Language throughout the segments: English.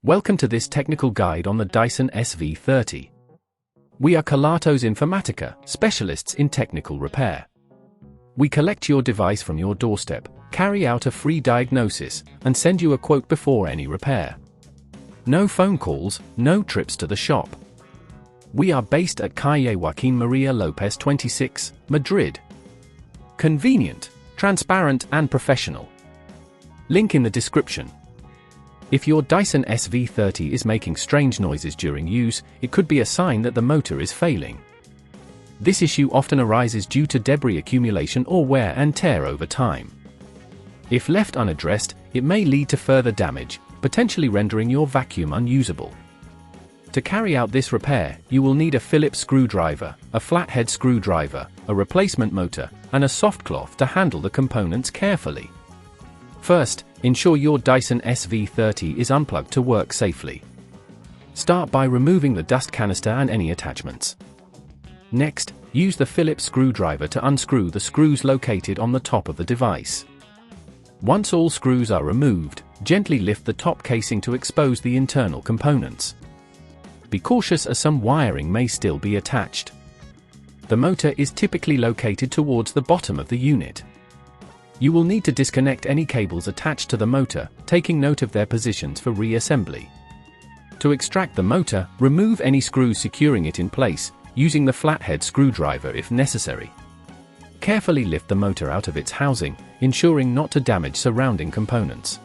Welcome to this technical guide on the Dyson SV30. We are Kelatos Informatica, specialists in technical repair. We collect your device from your doorstep, carry out a free diagnosis, and send you a quote before any repair. No phone calls, no trips to the shop. We are based at Calle Joaquín María López 26, Madrid. Convenient, transparent and professional. Link in the description. If your Dyson SV30 is making strange noises during use, it could be a sign that the motor is failing. This issue often arises due to debris accumulation or wear and tear over time. If left unaddressed, it may lead to further damage, potentially rendering your vacuum unusable. To carry out this repair, you will need a Phillips screwdriver, a flathead screwdriver, a replacement motor, and a soft cloth to handle the components carefully. First, ensure your Dyson SV30 is unplugged to work safely. Start by removing the dust canister and any attachments. Next, use the Phillips screwdriver to unscrew the screws located on the top of the device. Once all screws are removed, gently lift the top casing to expose the internal components. Be cautious as some wiring may still be attached. The motor is typically located towards the bottom of the unit. You will need to disconnect any cables attached to the motor, taking note of their positions for reassembly. To extract the motor, remove any screws securing it in place, using the flathead screwdriver if necessary. Carefully lift the motor out of its housing, ensuring not to damage surrounding components.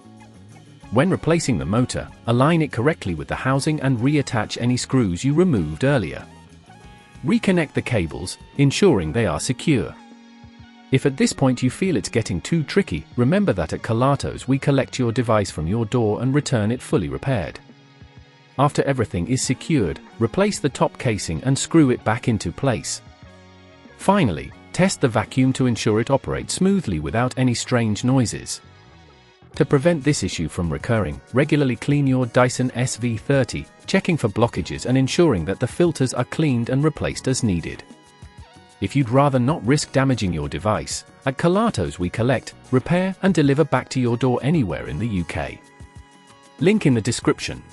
When replacing the motor, align it correctly with the housing and reattach any screws you removed earlier. Reconnect the cables, ensuring they are secure. If at this point you feel it's getting too tricky, remember that at Kelatos we collect your device from your door and return it fully repaired. After everything is secured, replace the top casing and screw it back into place. Finally, test the vacuum to ensure it operates smoothly without any strange noises. To prevent this issue from recurring, regularly clean your Dyson SV30, checking for blockages and ensuring that the filters are cleaned and replaced as needed. If you'd rather not risk damaging your device, at Kelatos we collect, repair and deliver back to your door anywhere in the UK. Link in the description.